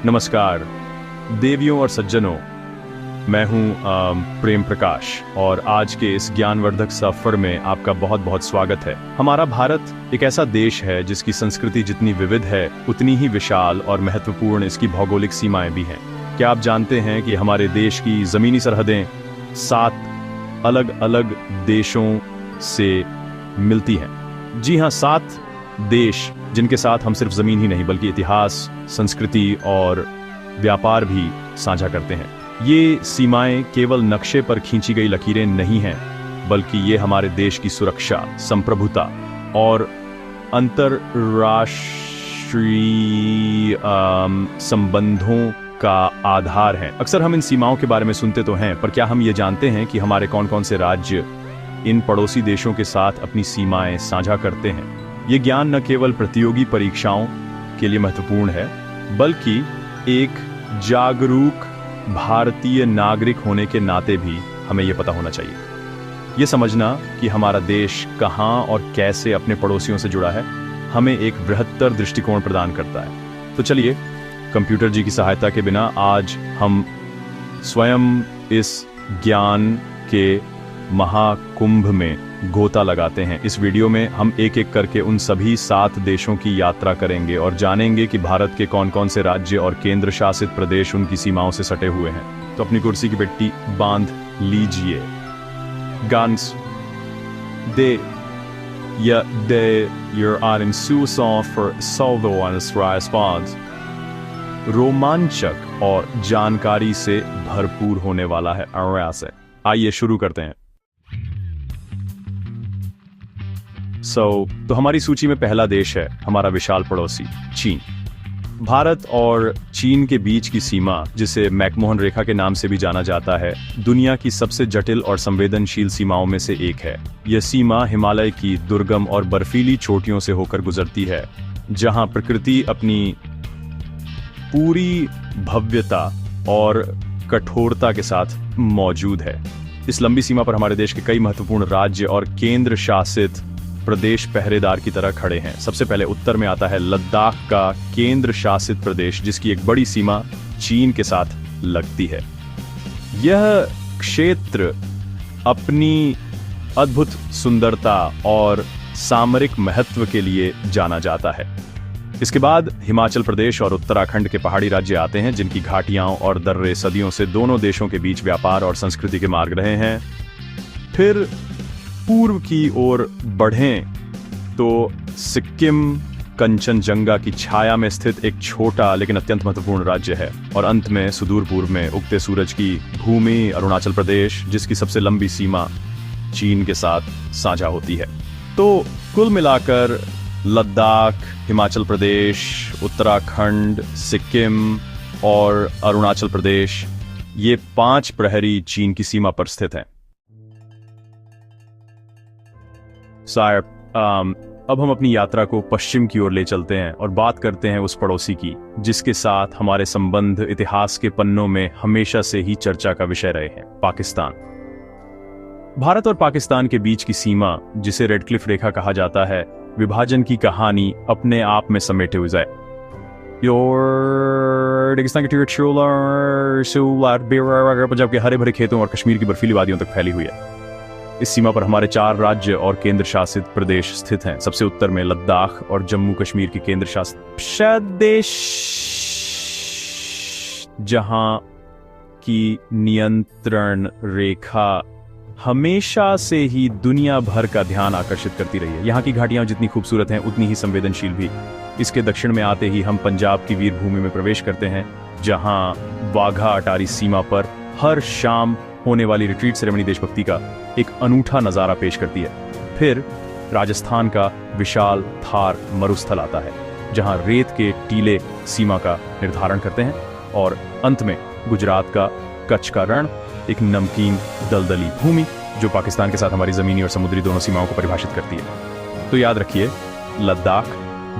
नमस्कार देवियों और सज्जनों, मैं हूं प्रेम प्रकाश और आज के इस ज्ञानवर्धक सफर में आपका बहुत बहुत स्वागत है। हमारा भारत एक ऐसा देश है जिसकी संस्कृति जितनी विविध है उतनी ही विशाल और महत्वपूर्ण इसकी भौगोलिक सीमाएं भी हैं। क्या आप जानते हैं कि हमारे देश की ज़मीनी सरहदें 7 अलग अलग देशों से मिलती हैं? जी हाँ, 7 देश जिनके साथ हम सिर्फ ज़मीन ही नहीं बल्कि इतिहास, संस्कृति और व्यापार भी साझा करते हैं। ये सीमाएं केवल नक्शे पर खींची गई लकीरें नहीं हैं, बल्कि ये हमारे देश की सुरक्षा, संप्रभुता और अंतर्राष्ट्रीय संबंधों का आधार हैं। अक्सर हम इन सीमाओं के बारे में सुनते तो हैं, पर क्या हम ये जानते हैं कि हमारे कौन-कौन से राज्य इन पड़ोसी देशों के साथ अपनी सीमाएं साझा करते हैं? ये ज्ञान न केवल प्रतियोगी परीक्षाओं के लिए महत्वपूर्ण है, बल्कि एक जागरूक भारतीय नागरिक होने के नाते भी हमें यह पता होना चाहिए। ये समझना कि हमारा देश कहां और कैसे अपने पड़ोसियों से जुड़ा है हमें एक बृहत्तर दृष्टिकोण प्रदान करता है। तो चलिए, कंप्यूटर जी की सहायता के बिना आज हम स्वयं इस ज्ञान के महाकुंभ में गोता लगाते हैं। इस वीडियो में हम एक एक करके उन सभी 7 देशों की यात्रा करेंगे और जानेंगे कि भारत के कौन-कौन से राज्य और केंद्र शासित प्रदेश उनकी सीमाओं से सटे हुए हैं। तो अपनी कुर्सी की पेटी बांध लीजिए। Ganz ihr einen Zusatz für Salvo eines Response रोमांचक और जानकारी से भरपूर होने वाला है। से आइए शुरू करते हैं। तो हमारी सूची में पहला देश है हमारा विशाल पड़ोसी चीन। भारत और चीन के बीच की सीमा, जिसे मैकमोहन रेखा के नाम से भी जाना जाता है, दुनिया की सबसे जटिल और संवेदनशील सीमाओं में से एक है। यह सीमा हिमालय की दुर्गम और बर्फीली चोटियों से होकर गुजरती है, जहां प्रकृति अपनी पूरी भव्यता और कठोरता के साथ मौजूद है। इस लंबी सीमा पर हमारे देश के कई महत्वपूर्ण राज्य और केंद्र शासित प्रदेश पहरेदार की तरह खड़े हैं। सबसे पहले उत्तर में आता है लद्दाख का केंद्र शासित प्रदेश, जिसकी एक बड़ी सीमा चीन के साथ लगती है। यह क्षेत्र अपनी अद्भुत सुंदरता और सामरिक महत्व के लिए जाना जाता है। इसके बाद हिमाचल प्रदेश और उत्तराखंड के पहाड़ी राज्य आते हैं, जिनकी घाटियां और दर्रे सदियों से दोनों देशों के बीच व्यापार और संस्कृति के मार्ग रहे हैं। फिर पूर्व की ओर बढ़ें तो सिक्किम कंचनजंगा की छाया में स्थित एक छोटा लेकिन अत्यंत महत्वपूर्ण राज्य है। और अंत में सुदूर पूर्व में उगते सूरज की भूमि अरुणाचल प्रदेश, जिसकी सबसे लंबी सीमा चीन के साथ साझा होती है। तो कुल मिलाकर लद्दाख, हिमाचल प्रदेश, उत्तराखंड, सिक्किम और अरुणाचल प्रदेश, ये 5 प्रहरी चीन की सीमा पर स्थित हैं। अब हम अपनी यात्रा को पश्चिम की ओर ले चलते हैं और बात करते हैं उस पड़ोसी की जिसके साथ हमारे संबंध इतिहास के पन्नों में हमेशा से ही चर्चा का विषय रहे हैं, पाकिस्तान। भारत और पाकिस्तान के बीच की सीमा, जिसे रेड क्लिफ रेखा कहा जाता है, विभाजन की कहानी अपने आप में समेटे हुए है। पंजाब के हरे भरे खेतों और कश्मीर की बर्फीली वादियों तक फैली हुई है। इस सीमा पर हमारे 4 राज्य और केंद्र शासित प्रदेश स्थित हैं। सबसे उत्तर में लद्दाख और जम्मू कश्मीर की केंद्र शासित प्रदेश, जहां की नियंत्रण रेखा हमेशा से ही दुनिया भर का ध्यान आकर्षित करती रही है। यहाँ की घाटियां जितनी खूबसूरत हैं उतनी ही संवेदनशील भी। इसके दक्षिण में आते ही हम पंजाब की वीर भूमि में प्रवेश करते हैं, जहां वाघा अटारी सीमा पर हर शाम होने वाली रिट्रीट सेरेमनी देशभक्ति का एक अनूठा नजारा पेश करती है। फिर राजस्थान का विशाल थार मरुस्थल आता है, जहां रेत के टीले सीमा का निर्धारण करते हैं। और अंत में गुजरात का कच्छ का रण, एक नमकीन दलदली भूमि जो पाकिस्तान के साथ हमारी जमीनी और समुद्री दोनों सीमाओं को परिभाषित करती है। तो याद रखिए, लद्दाख,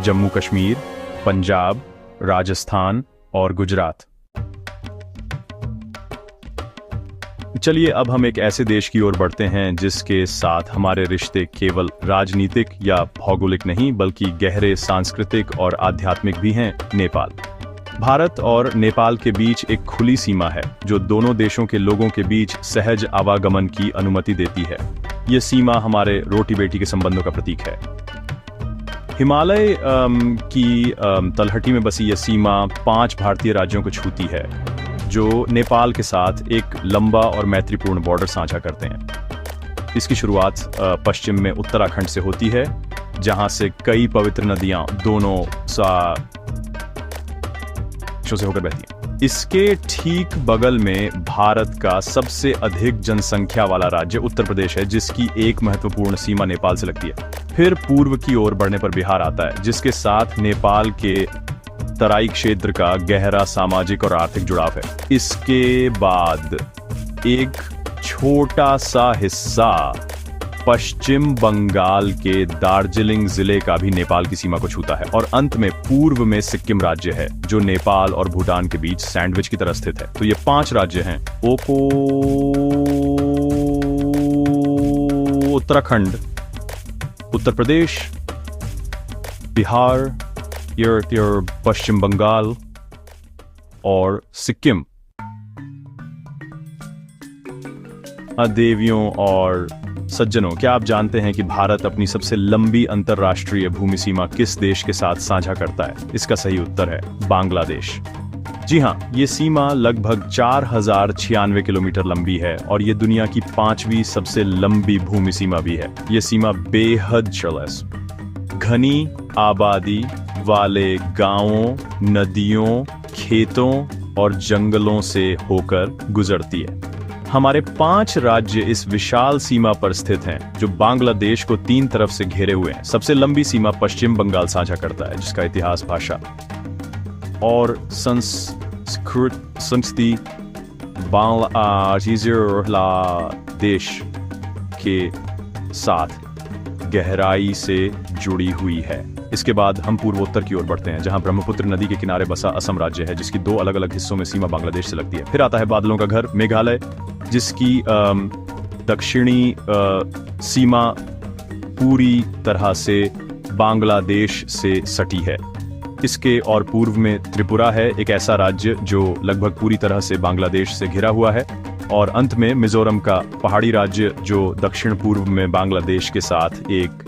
जम्मू कश्मीर, पंजाब, राजस्थान और गुजरात। चलिए अब हम एक ऐसे देश की ओर बढ़ते हैं जिसके साथ हमारे रिश्ते केवल राजनीतिक या भौगोलिक नहीं बल्कि गहरे सांस्कृतिक और आध्यात्मिक भी हैं, नेपाल। भारत और नेपाल के बीच एक खुली सीमा है जो दोनों देशों के लोगों के बीच सहज आवागमन की अनुमति देती है। यह सीमा हमारे रोटी बेटी के संबंधों का प्रतीक है। हिमालय की तलहटी में बसी यह सीमा 5 भारतीय राज्यों को छूती है जो नेपाल के साथ एक लंबा और मैत्रीपूर्ण बॉर्डर साझा करते हैं। इसकी शुरुआत पश्चिम में उत्तराखंड से होती है, जहां से कई पवित्र नदियां दोनों से होकर बहती हैं। इसके ठीक बगल में भारत का सबसे अधिक जनसंख्या वाला राज्य उत्तर प्रदेश है, जिसकी एक महत्वपूर्ण सीमा नेपाल से लगती है। फिर पूर्व की ओर बढ़ने पर बिहार आता है, जिसके साथ नेपाल के तराई क्षेत्र का गहरा सामाजिक और आर्थिक जुड़ाव है। इसके बाद एक छोटा सा हिस्सा पश्चिम बंगाल के दार्जिलिंग जिले का भी नेपाल की सीमा को छूता है, और अंत में पूर्व में सिक्किम राज्य है जो नेपाल और भूटान के बीच सैंडविच की तरह स्थित है। तो ये 5 राज्य हैं: उत्तराखंड, उत्तर प्रदेश, बिहार, पश्चिम बंगाल और सिक्किम। देवियों और सज्जनों, क्या आप जानते हैं कि भारत अपनी सबसे लंबी अंतर्राष्ट्रीय भूमि सीमा किस देश के साथ साझा करता है? इसका सही उत्तर है बांग्लादेश। जी हाँ, ये सीमा लगभग 4096 किलोमीटर लंबी है और ये दुनिया की 5वीं सबसे लंबी भूमि सीमा भी है। ये सीमा बेहद जलस, घनी आबादी वाले गांवों, नदियों, खेतों और जंगलों से होकर गुजरती है। हमारे 5 राज्य इस विशाल सीमा पर स्थित हैं, जो बांग्लादेश को 3 तरफ से घेरे हुए हैं। सबसे लंबी सीमा पश्चिम बंगाल साझा करता है, जिसका इतिहास, भाषा और संस्कृति बांग्लादेश के साथ गहराई से जुड़ी हुई है। इसके बाद हम पूर्वोत्तर की ओर बढ़ते हैं, जहां ब्रह्मपुत्र नदी के किनारे बसा असम राज्य है, जिसकी 2 अलग-अलग हिस्सों में सीमा बांग्लादेश से लगती है। फिर आता है बादलों का घर मेघालय, जिसकी दक्षिणी सीमा पूरी तरह से बांग्लादेश से सटी है। इसके और पूर्व में त्रिपुरा है, एक ऐसा राज्य जो लगभग पूरी तरह से बांग्लादेश से घिरा हुआ है। और अंत में मिजोरम का पहाड़ी राज्य, जो दक्षिण पूर्व में बांग्लादेश के साथ एक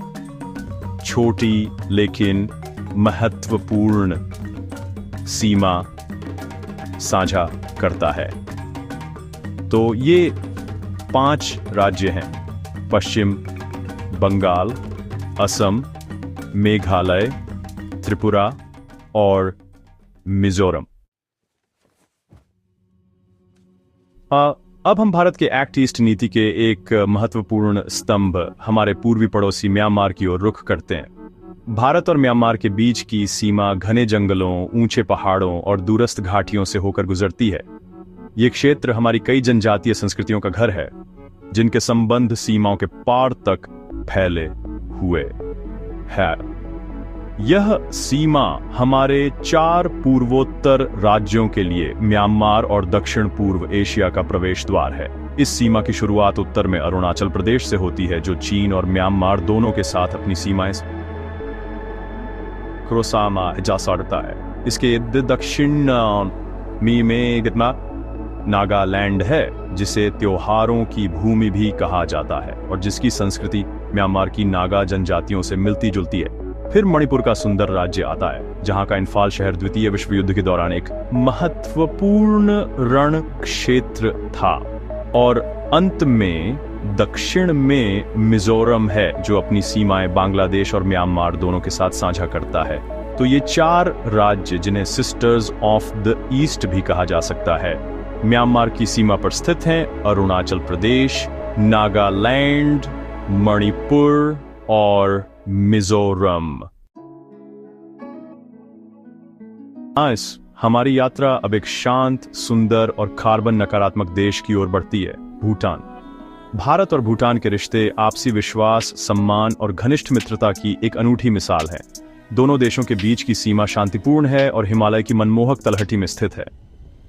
छोटी लेकिन महत्वपूर्ण सीमा साझा करता है। तो ये 5 राज्य हैं: पश्चिम बंगाल, असम, मेघालय, त्रिपुरा और मिजोरम। अब हम भारत के एक्ट ईस्ट नीति के एक महत्वपूर्ण स्तंभ, हमारे पूर्वी पड़ोसी म्यांमार की ओर रुख करते हैं। भारत और म्यांमार के बीच की सीमा घने जंगलों, ऊंचे पहाड़ों और दूरस्थ घाटियों से होकर गुजरती है। ये क्षेत्र हमारी कई जनजातीय संस्कृतियों का घर है, जिनके संबंध सीमाओं के पार तक फैले हुए है। यह सीमा हमारे 4 पूर्वोत्तर राज्यों के लिए म्यांमार और दक्षिण पूर्व एशिया का प्रवेश द्वार है। इस सीमा की शुरुआत उत्तर में अरुणाचल प्रदेश से होती है, जो चीन और म्यांमार दोनों के साथ अपनी सीमाएं क्रोसामा जा साड़ता है। इसके दक्षिण में नागालैंड है, जिसे त्योहारों की भूमि भी कहा जाता है और जिसकी संस्कृति म्यांमार की नागा जनजातियों से मिलती जुलती है। फिर मणिपुर का सुंदर राज्य आता है, जहां का इम्फाल शहर द्वितीय विश्व युद्ध के दौरान एक महत्वपूर्ण रण क्षेत्र था। और अंत में दक्षिण में मिजोरम है, जो अपनी सीमाएं बांग्लादेश और म्यांमार दोनों के साथ साझा करता है। तो ये 4 राज्य, जिन्हें सिस्टर्स ऑफ द ईस्ट भी कहा जा सकता है, म्यांमार की सीमा पर स्थित हैं: अरुणाचल प्रदेश, नागालैंड, मणिपुर और मिजोरम। हमारी यात्रा अब एक शांत, सुंदर और कार्बन नकारात्मक देश की ओर बढ़ती है: भूटान। भारत और भूटान के रिश्ते आपसी विश्वास, सम्मान और घनिष्ठ मित्रता की एक अनूठी मिसाल है। दोनों देशों के बीच की सीमा शांतिपूर्ण है और हिमालय की मनमोहक तलहटी में स्थित है।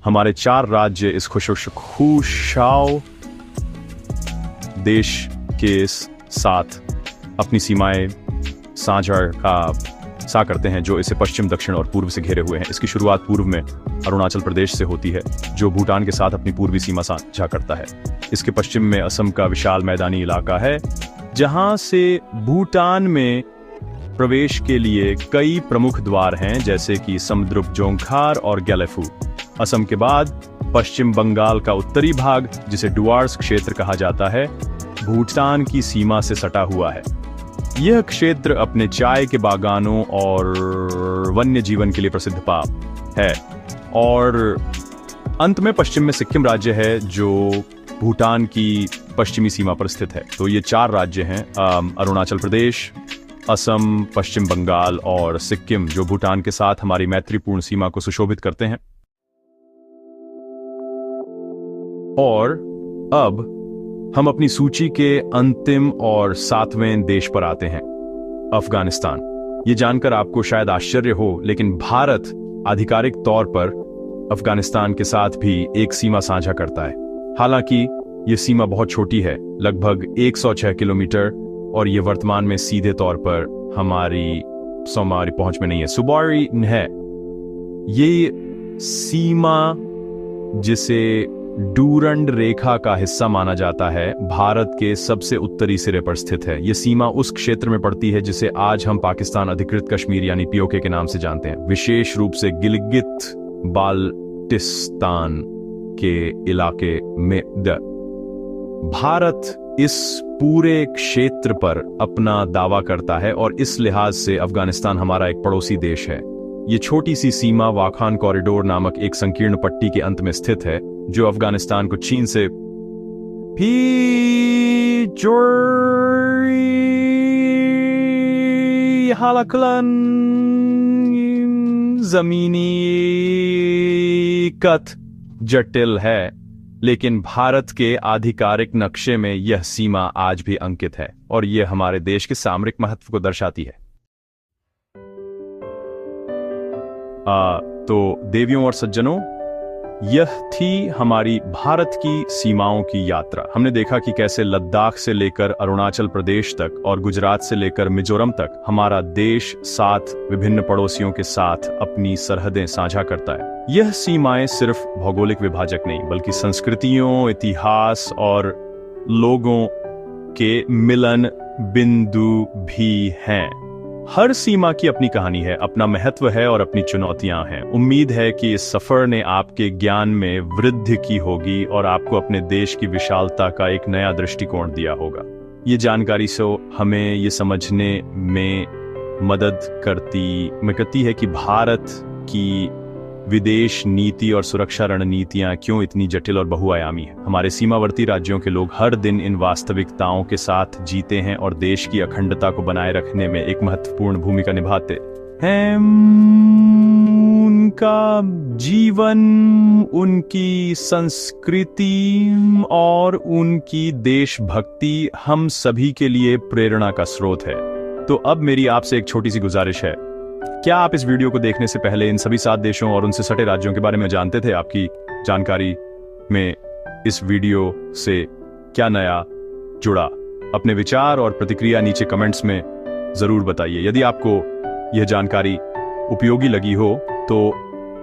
हमारे 4 राज्य इस खुशहाल देश के साथ अपनी सीमाएं साझा सा करते हैं, जो इसे पश्चिम, दक्षिण और पूर्व से घेरे हुए हैं। इसकी शुरुआत पूर्व में अरुणाचल प्रदेश से होती है, जो भूटान के साथ अपनी पूर्वी सीमा साझा करता है। इसके पश्चिम में असम का विशाल मैदानी इलाका है, जहां से भूटान में प्रवेश के लिए कई प्रमुख द्वार हैं, जैसे कि समुद्रुप, जोंगखार और गैलेफू। असम के बाद पश्चिम बंगाल का उत्तरी भाग, जिसे डुआर्स क्षेत्र कहा जाता है, भूटान की सीमा से सटा हुआ है। यह क्षेत्र अपने चाय के बागानों और वन्य जीवन के लिए प्रसिद्ध है। और अंत में पश्चिम में सिक्किम राज्य है, जो भूटान की पश्चिमी सीमा पर स्थित है। तो ये 4 राज्य हैं, अरुणाचल प्रदेश, असम, पश्चिम बंगाल और सिक्किम, जो भूटान के साथ हमारी मैत्रीपूर्ण सीमा को सुशोभित करते हैं। और अब हम अपनी सूची के अंतिम और 7वें देश पर आते हैं, अफगानिस्तान। ये जानकर आपको शायद आश्चर्य हो, लेकिन भारत आधिकारिक तौर पर अफगानिस्तान के साथ भी एक सीमा साझा करता है। हालांकि ये सीमा बहुत छोटी है, लगभग 106 किलोमीटर, और ये वर्तमान में सीधे तौर पर हमारी पहुंच में नहीं है, सुबारी है। ये सीमा, जिसे डूरंड रेखा का हिस्सा माना जाता है, भारत के सबसे उत्तरी सिरे पर स्थित है। ये सीमा उस क्षेत्र में पड़ती है जिसे आज हम पाकिस्तान अधिकृत कश्मीर यानी पीओके के नाम से जानते हैं, विशेष रूप से गिलगित बाल्टिस्तान के इलाके में। भारत इस पूरे क्षेत्र पर अपना दावा करता है और इस लिहाज से अफगानिस्तान हमारा एक पड़ोसी देश है। ये छोटी सी सीमा वाखान कॉरिडोर नामक एक संकीर्ण पट्टी के अंत में स्थित है, जो अफगानिस्तान को चीन से जमीनी कथ जटिल है, लेकिन भारत के आधिकारिक नक्शे में यह सीमा आज भी अंकित है और यह हमारे देश के सामरिक महत्व को दर्शाती है। तो देवियों और सज्जनों, यह थी हमारी भारत की सीमाओं की यात्रा। हमने देखा कि कैसे लद्दाख से लेकर अरुणाचल प्रदेश तक और गुजरात से लेकर मिजोरम तक हमारा देश 7 विभिन्न पड़ोसियों के साथ अपनी सरहदें साझा करता है। यह सीमाएं सिर्फ भौगोलिक विभाजक नहीं, बल्कि संस्कृतियों, इतिहास और लोगों के मिलन बिंदु भी हैं। हर सीमा की अपनी कहानी है, अपना महत्व है और अपनी चुनौतियां हैं। उम्मीद है कि इस सफर ने आपके ज्ञान में वृद्धि की होगी और आपको अपने देश की विशालता का एक नया दृष्टिकोण दिया होगा। ये जानकारी से हमें ये समझने में मदद करती है कि भारत की विदेश नीति और सुरक्षा रणनीतियां क्यों इतनी जटिल और बहुआयामी है। हमारे सीमावर्ती राज्यों के लोग हर दिन इन वास्तविकताओं के साथ जीते हैं और देश की अखंडता को बनाए रखने में एक महत्वपूर्ण भूमिका निभाते हैं। उनका जीवन, उनकी संस्कृति और उनकी देशभक्ति हम सभी के लिए प्रेरणा का स्रोत है। तो अब मेरी आपसे एक छोटी सी गुजारिश है, क्या आप इस वीडियो को देखने से पहले इन सभी 7 देशों और उनसे सटे राज्यों के बारे में जानते थे? आपकी जानकारी में इस वीडियो से क्या नया जुड़ा? अपने विचार और प्रतिक्रिया नीचे कमेंट्स में जरूर बताइए। यदि आपको यह जानकारी उपयोगी लगी हो तो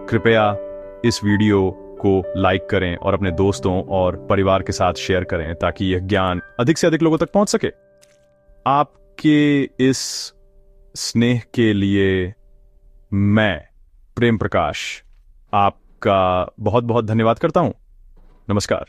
कृपया इस वीडियो को लाइक करें और अपने दोस्तों और परिवार के साथ शेयर करें, ताकि यह ज्ञान अधिक से अधिक लोगों तक पहुंच सके। आपके इस स्नेह के लिए मैं प्रेम प्रकाश आपका बहुत बहुत धन्यवाद करता हूं। नमस्कार।